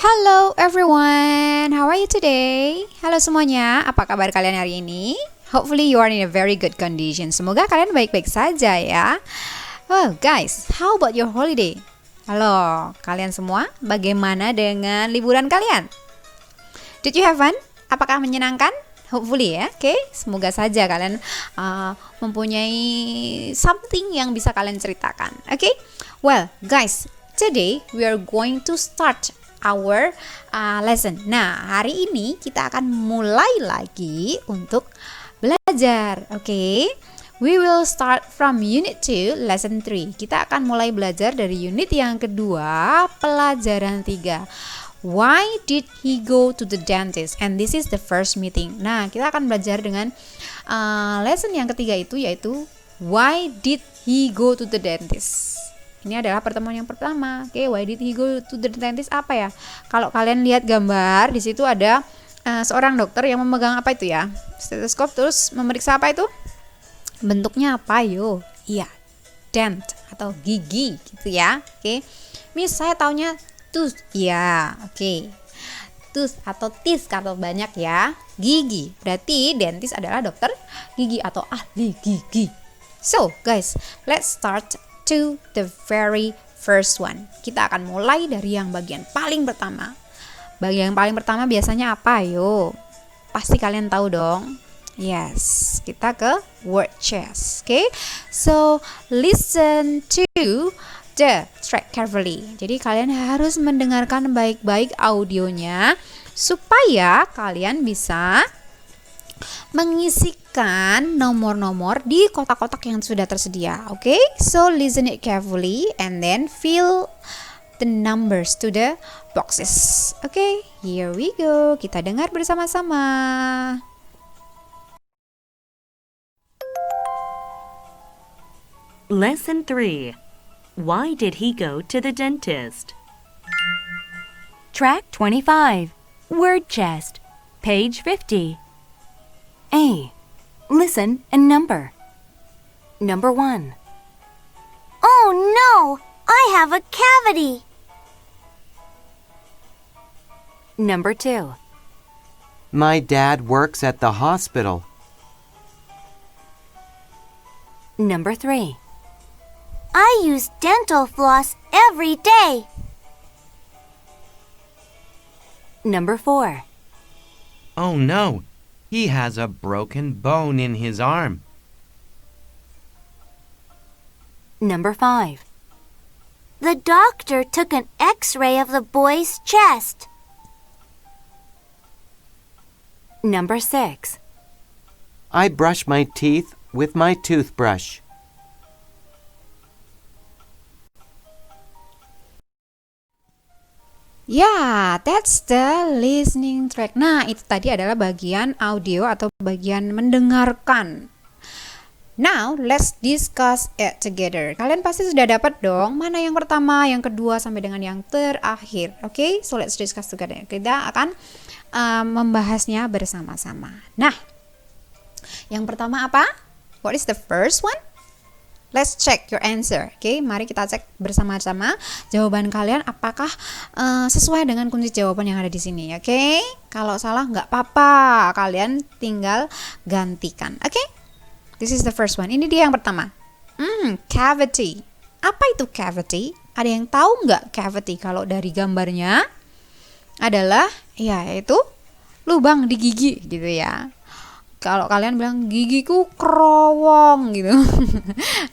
Hello everyone, how are you today? Halo semuanya, apa kabar kalian hari ini? Hopefully you are in a very good condition. Semoga kalian baik-baik saja ya. Oh guys, how about your holiday? Halo, kalian semua, bagaimana dengan liburan kalian? Did you have fun? Apakah menyenangkan? Hopefully ya, oke. Semoga saja kalian mempunyai something yang bisa kalian ceritakan. Oke, well guys, today we are going to start our lesson. Nah, hari ini kita akan mulai lagi untuk belajar. Oke. We will start from unit 2, lesson 3. Kita akan mulai belajar dari unit yang kedua, pelajaran 3. Why did he go to the dentist? And this is the first meeting. Nah, kita akan belajar dengan lesson yang ketiga itu, yaitu why did he go to the dentist? Ini adalah pertemuan yang pertama. Oke, why did he go to the dentist? Apa ya? Kalau kalian lihat gambar, di situ ada seorang dokter yang memegang apa itu ya? Stetoskop, terus memeriksa apa itu? Bentuknya apa yo? Iya, dent atau gigi gitu ya. Oke. Miss, saya taunya tooth. Iya, oke. Tooth atau teeth kalau banyak ya. Gigi. Berarti dentist adalah dokter gigi atau ahli gigi. So, guys, let's start to the very first one. Kita akan mulai dari yang bagian paling pertama. Bagian paling pertama biasanya apa yo? Pasti kalian tahu dong. Yes, kita ke word chest. Okay, so listen to the track carefully. Jadi kalian harus mendengarkan baik-baik audionya supaya kalian bisa mengisikan nomor-nomor di kotak-kotak yang sudah tersedia. Okay, so listen it carefully and then fill the numbers to the boxes. Okay, here we go. Kita dengar bersama-sama. Lesson 3. Why did he go to the dentist? Track 25. Word chest. Page 50. A. Listen and number. Number 1. Oh no! I have a cavity! Number 2. My dad works at the hospital. Number 3. I use dental floss every day. Number 4. Oh no, he has a broken bone in his arm. Number 5. The doctor took an x-ray of the boy's chest. Number 6. I brush my teeth with my toothbrush. Ya, that's the listening track. Nah, itu tadi adalah bagian audio atau bagian mendengarkan. Now, let's discuss it together. Kalian pasti sudah dapat dong mana yang pertama, yang kedua, sampai dengan yang terakhir. Oke, so let's discuss together. Kita akan membahasnya bersama-sama. Nah, yang pertama apa? What is the first one? Let's check your answer. Oke, mari kita cek bersama-sama jawaban kalian apakah sesuai dengan kunci jawaban yang ada di sini. Oke, kalau salah nggak apa-apa, kalian tinggal gantikan. Oke, this is the first one. Ini dia yang pertama. Cavity. Apa itu cavity? Ada yang tahu nggak cavity? Kalau dari gambarnya adalah ya itu lubang di gigi gitu ya. Kalau kalian bilang gigiku kerowong gitu.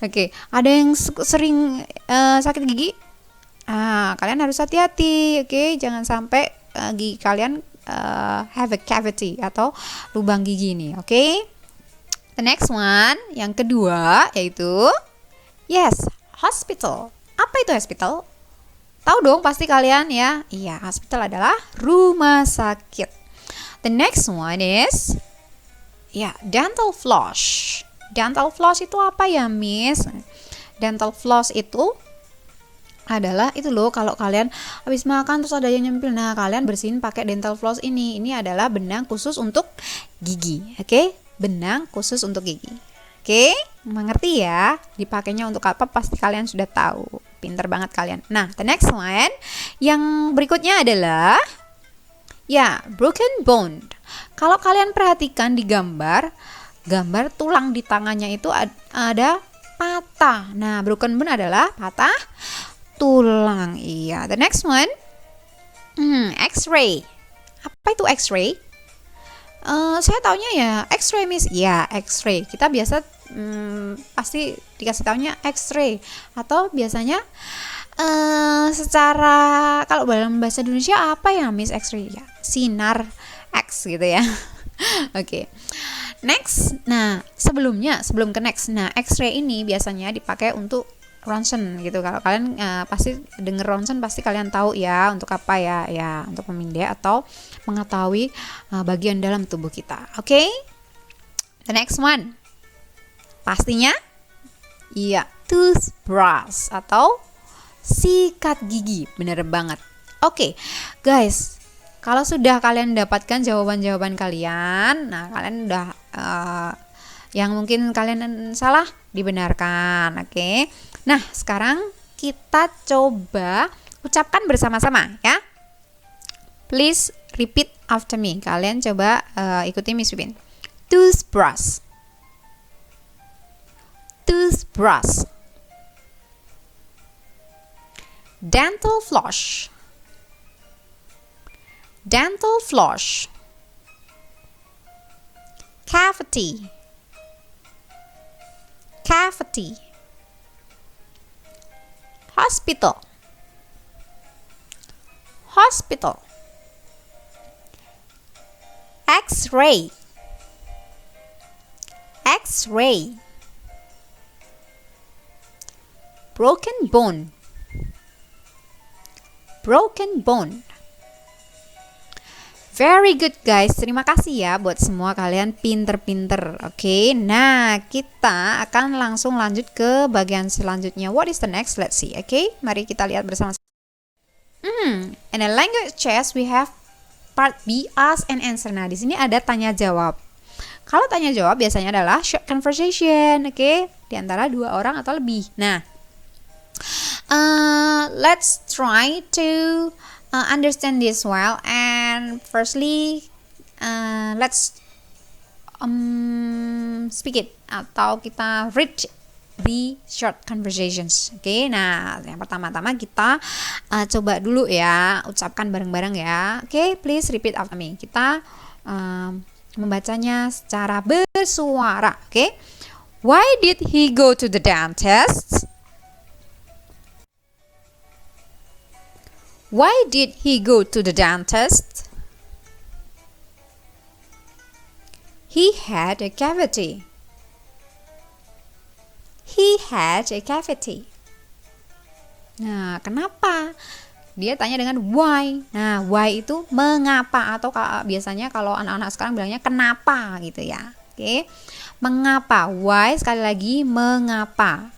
Oke, ada yang sering sakit gigi? Kalian harus hati-hati, oke? Jangan sampai gigi kalian have a cavity atau lubang gigi ini, oke? The next one, yang kedua yaitu yes, hospital. Apa itu hospital? Tahu dong pasti kalian ya. Iya, hospital adalah rumah sakit. The next one is ya, dental floss. Dental floss itu apa ya, Miss? Dental floss itu adalah itu loh, kalau kalian habis makan terus ada yang nyempil. Nah, kalian bersihin pakai dental floss ini. Ini adalah benang khusus untuk gigi. Oke? Benang khusus untuk gigi. Oke? Mengerti ya? Dipakainya untuk apa pasti kalian sudah tahu. Pinter banget kalian. Nah, the next one. Yang berikutnya adalah broken bone. Kalau kalian perhatikan di gambar tulang di tangannya itu ada patah. Nah, broken bone adalah patah tulang. Iya. The next one. X-ray. Apa itu X-ray? Saya taunya ya X-ray, Miss. Ya, X-ray. Kita biasa pasti dikasih taunya X-ray. Atau biasanya secara kalau dalam bahasa Indonesia apa ya, Miss? X-ray ya, sinar X gitu ya. Oke. Next. Nah, sebelum ke next. Nah, X-ray ini biasanya dipakai untuk ronsen gitu. Kalau kalian pasti denger ronsen, pasti kalian tahu ya untuk apa ya. Ya, untuk memindai atau mengetahui bagian dalam tubuh kita. Oke? The next one. Pastinya toothbrush atau sikat gigi. Bener banget. Oke, guys. Kalau sudah kalian dapatkan jawaban-jawaban kalian, nah kalian udah yang mungkin kalian salah dibenarkan, oke? Nah, sekarang kita coba ucapkan bersama-sama ya. Please repeat after me. Kalian coba ikuti Miss Pipin. Toothbrush. Toothbrush. Dental floss. Dental floss. Cavity. Cavity. Hospital. Hospital. X-ray. X-ray. Broken bone. Broken bone. Very good guys, terima kasih ya buat semua kalian pinter-pinter. Oke, nah kita akan langsung lanjut ke bagian selanjutnya. What is the next? Let's see. Oke, mari kita lihat bersama-sama. In a language test we have part B, ask and answer. Nah, di sini ada tanya jawab. Kalau tanya jawab biasanya adalah short conversation, oke, di antara dua orang atau lebih. Nah, let's try to understand this well, and firstly let's speak it atau kita read the short conversations. Oke, nah yang pertama-tama kita coba dulu ya, ucapkan bareng-bareng ya. Oke, please repeat after me. Kita membacanya secara bersuara. Oke, why did he go to the dentist? Why did he go to the dentist? He had a cavity. He had a cavity. Nah, kenapa? Dia tanya dengan why. Nah, why itu mengapa, atau biasanya kalau anak-anak sekarang bilangnya kenapa gitu ya. Oke. Mengapa? Why sekali lagi mengapa.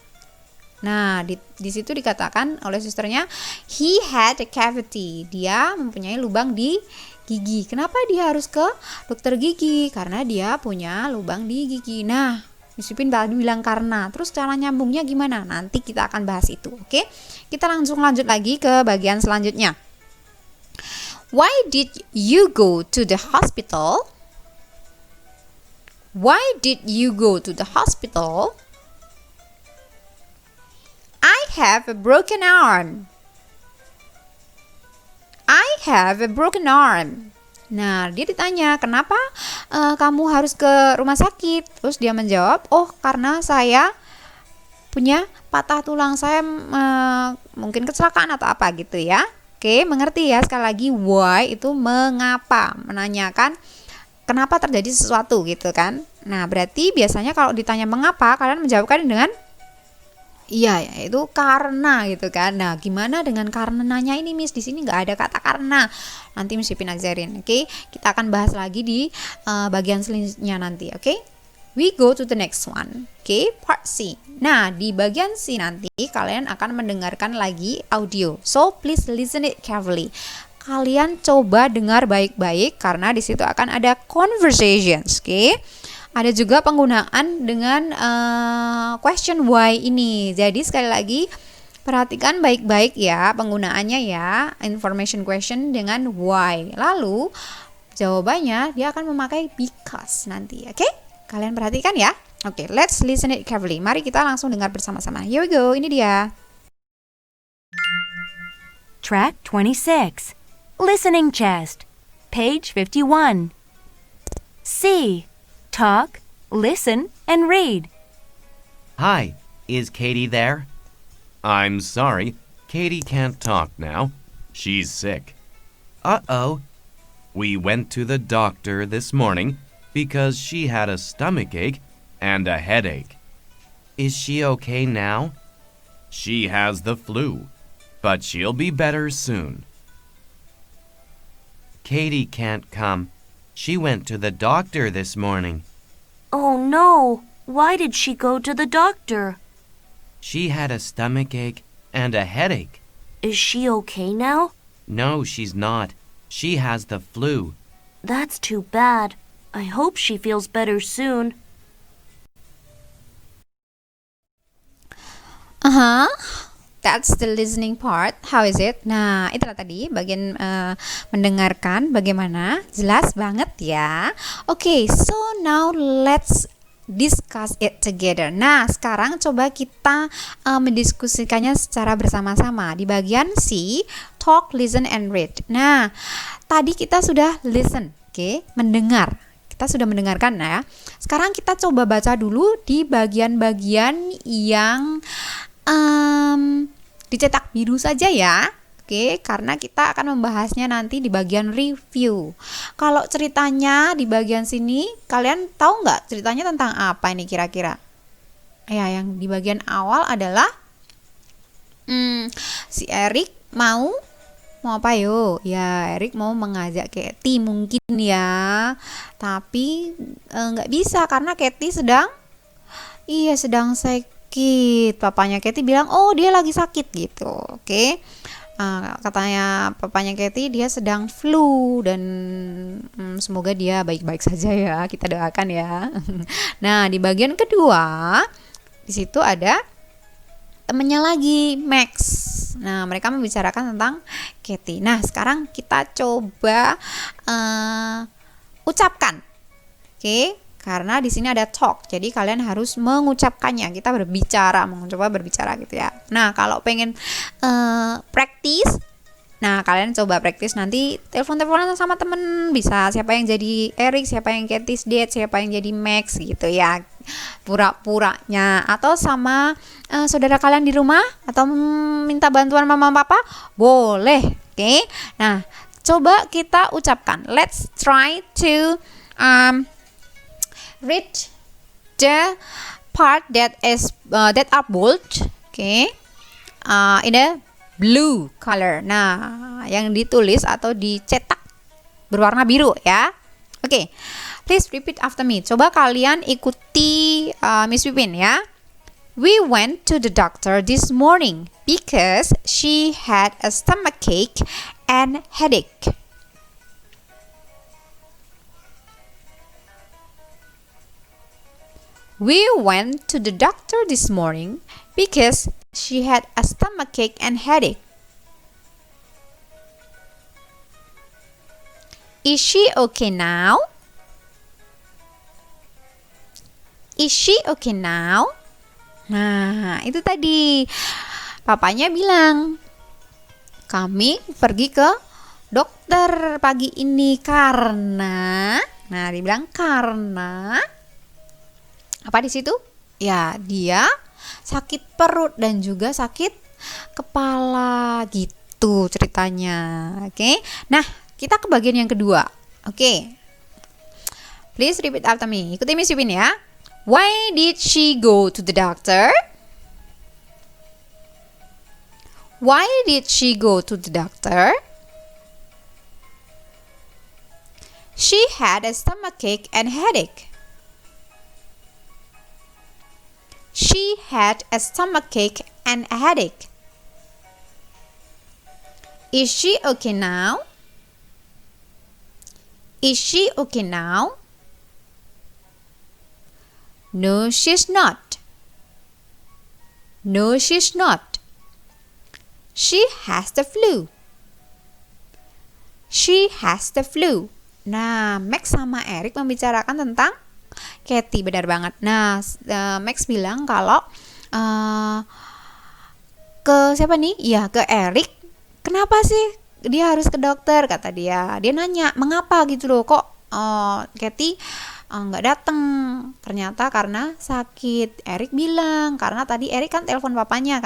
Nah, di situ dikatakan oleh susternya, he had a cavity. Dia mempunyai lubang di gigi. Kenapa dia harus ke dokter gigi? Karena dia punya lubang di gigi. Nah, Miss Pipin bilang karena. Terus cara nyambungnya gimana? Nanti kita akan bahas itu. Oke? Kita langsung lanjut lagi ke bagian selanjutnya. Why did you go to the hospital? Why did you go to the hospital? I have a broken arm. I have a broken arm. Nah, dia ditanya, kenapa kamu harus ke rumah sakit? Terus dia menjawab, oh karena saya punya patah tulang, saya mungkin kecelakaan atau apa gitu ya. Oke, mengerti ya, sekali lagi why itu mengapa, menanyakan kenapa terjadi sesuatu gitu kan. Nah, berarti biasanya kalau ditanya mengapa, kalian menjawabkan dengan iya, itu karena gitu kan. Nah, gimana dengan karenanya ini, Miss? Di sini nggak ada kata karena. Nanti Miss Pipin ajarin, oke? Kita akan bahas lagi di bagian selanjutnya nanti, oke? We go to the next one, oke? Part C. Nah, di bagian C nanti kalian akan mendengarkan lagi audio. So, please listen it carefully. Kalian coba dengar baik-baik karena di situ akan ada conversations, oke? Ada juga penggunaan dengan question why ini. Jadi sekali lagi Perhatikan baik-baik ya penggunaannya ya. Information question dengan why. Lalu jawabannya dia akan memakai because nanti. Oke? Kalian perhatikan ya. Oke, let's listen it carefully. Mari kita langsung dengar bersama-sama. Here we go. Ini dia. Track 26. Listening chest. Page 51. C. Talk, listen, and read. Hi, is Katie there? I'm sorry, Katie can't talk now. She's sick. Uh-oh. We went to the doctor this morning because she had a stomachache and a headache. Is she okay now? She has the flu, but she'll be better soon. Katie can't come. She went to the doctor this morning. Oh no! Why did she go to the doctor? She had a stomachache and a headache. Is she okay now? No, she's not. She has the flu. That's too bad. I hope she feels better soon. That's the listening part. How is it? Nah, itulah tadi bagian mendengarkan. Bagaimana? Jelas banget ya. Oke, so now let's discuss it together. Nah, sekarang coba kita mendiskusikannya secara bersama-sama. Di bagian C, talk, listen, and read. Nah, tadi kita sudah listen, oke, mendengar. Kita sudah mendengarkan ya. Sekarang kita coba baca dulu di bagian-bagian yang dicetak biru saja ya. Oke, karena kita akan membahasnya nanti di bagian review. Kalau ceritanya di bagian sini, kalian tahu nggak ceritanya tentang apa ini kira-kira? Ya, yang di bagian awal adalah si Eric mau apa yo? Ya, Eric mau mengajak Katie mungkin ya. Tapi nggak bisa karena Katie sedang sakit. Papanya Katie bilang, oh dia lagi sakit gitu. Oke. Katanya papanya Katie dia sedang flu dan semoga dia baik-baik saja ya. Kita doakan ya. Nah, di bagian kedua di situ ada temennya lagi, Max. Nah, mereka membicarakan tentang Katie. Nah, sekarang kita coba ucapkan. Oke. Karena di sini ada talk, jadi kalian harus mengucapkannya. Kita mencoba berbicara gitu ya. Nah, kalau pengen praktis, nah kalian coba praktis nanti telepon-teleponan sama temen. Bisa siapa yang jadi Eric, siapa yang Katie's dad, siapa yang jadi Max gitu ya. Pura-puranya atau sama saudara kalian di rumah atau minta bantuan mama papa, boleh. Oke. Nah, coba kita ucapkan. Let's try to read the part that are bold, okay, in a blue color. Nah, yang ditulis atau dicetak berwarna biru ya. Oke, please repeat after me. Coba kalian ikuti Miss Pipin ya. We went to the doctor this morning because she had a stomachache and headache. We went to the doctor this morning because she had a stomachache and headache. Is she okay now? Is she okay now? Nah, itu tadi. Papanya bilang, kami pergi ke dokter pagi ini karena, nah dibilang karena apa di situ? Ya, dia sakit perut dan juga sakit kepala gitu ceritanya. Oke. Nah, kita ke bagian yang kedua. Oke. Please repeat after me. Ikuti Miss Yupin ya. Why did she go to the doctor? Why did she go to the doctor? She had a stomachache and headache. She had a stomachache and a headache. Is she okay now? Is she okay now? No, she's not. No, she's not. She has the flu. She has the flu. Nah, Max sama Eric membicarakan tentang Katie, benar banget. Nah, Max bilang kalau ke siapa nih? Ya, ke Eric. Kenapa sih dia harus ke dokter? Kata dia. Dia nanya, mengapa gitu loh? Kok Katie nggak datang? Ternyata karena sakit. Eric bilang karena tadi Eric kan telepon papanya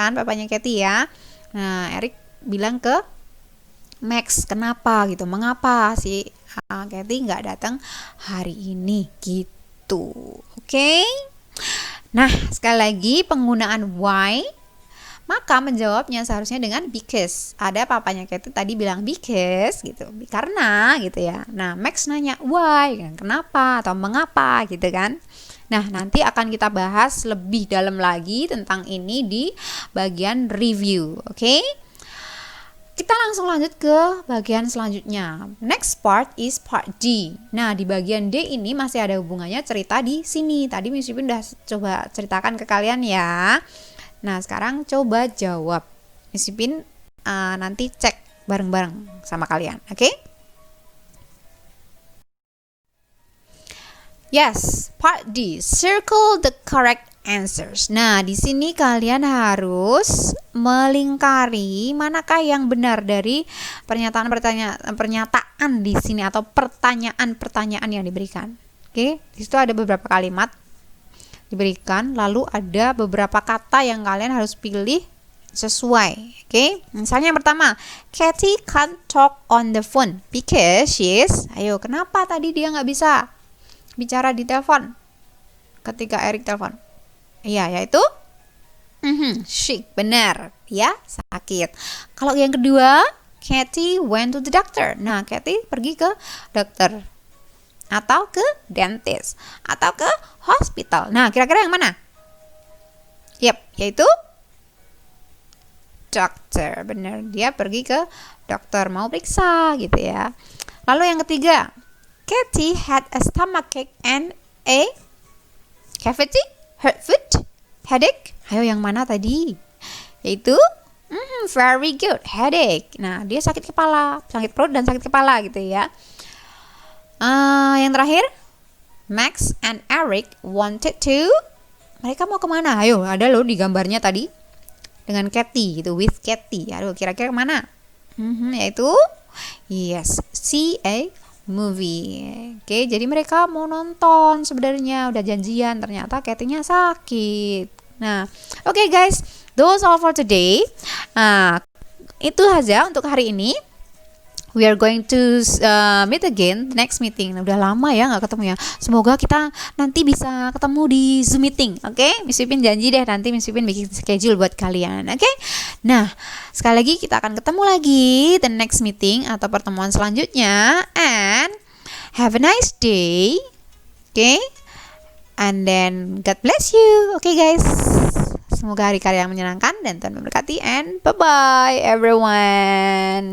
Katie ya. Nah, Eric bilang ke Max, kenapa gitu? Mengapa sih Katie nggak datang hari ini gitu? Oke? Nah, sekali lagi penggunaan why, maka menjawabnya seharusnya dengan because. Ada papanya Katie tadi bilang because gitu, karena gitu ya. Nah, Max nanya why, kenapa atau mengapa gitu kan. Nah, nanti akan kita bahas lebih dalam lagi tentang ini di bagian review, oke? Kita langsung lanjut ke bagian selanjutnya. Next part is part D. Nah, di bagian D ini masih ada hubungannya cerita di sini. Tadi Miss Ipin udah coba ceritakan ke kalian ya. Nah, sekarang coba jawab. Miss Ipin nanti cek bareng-bareng sama kalian, oke? Yes, part D. Circle the correct answers. Nah, di sini kalian harus melingkari manakah yang benar dari pernyataan di sini atau pertanyaan yang diberikan. Oke, di situ ada beberapa kalimat diberikan, lalu ada beberapa kata yang kalian harus pilih sesuai. Oke, misalnya yang pertama, Katie can't talk on the phone because she's. Ayo, kenapa tadi dia nggak bisa bicara di telepon ketika Eric telepon? Iya, yaitu sick, benar, ya, sakit. Kalau yang kedua, Katie went to the doctor. Nah, Katie pergi ke dokter atau ke dentist atau ke hospital. Nah, kira-kira yang mana? Yep, yaitu dokter, benar, dia pergi ke dokter mau periksa gitu ya. Lalu yang ketiga, Katie had a stomachache and a cavity, hurt foot, headache. Ayo, yang mana tadi? Yaitu very good, headache. Nah, dia sakit kepala, sakit perut dan sakit kepala gitu ya. Yang terakhir, Max and Eric wanted to. Mereka mau kemana? Ayo, ada loh di gambarnya tadi dengan Katie gitu, with Katie. Aduh, kira-kira kemana? Yaitu yes, see a movie. Oke, jadi mereka mau nonton sebenarnya, udah janjian, ternyata Katie-nya sakit. Nah, oke guys, those all for today. Itu saja untuk hari ini. We are going to meet again next meeting. Udah lama ya nggak ketemu ya. Semoga kita nanti bisa ketemu di Zoom meeting. Oke? Miss Pipin janji deh nanti Miss Pipin bikin schedule buat kalian. Oke? Nah, sekali lagi kita akan ketemu lagi the next meeting atau pertemuan selanjutnya. And have a nice day. Oke? And then God bless you. Oke guys. Semoga hari kalian menyenangkan dan Tuhan memberkati. And bye-bye everyone.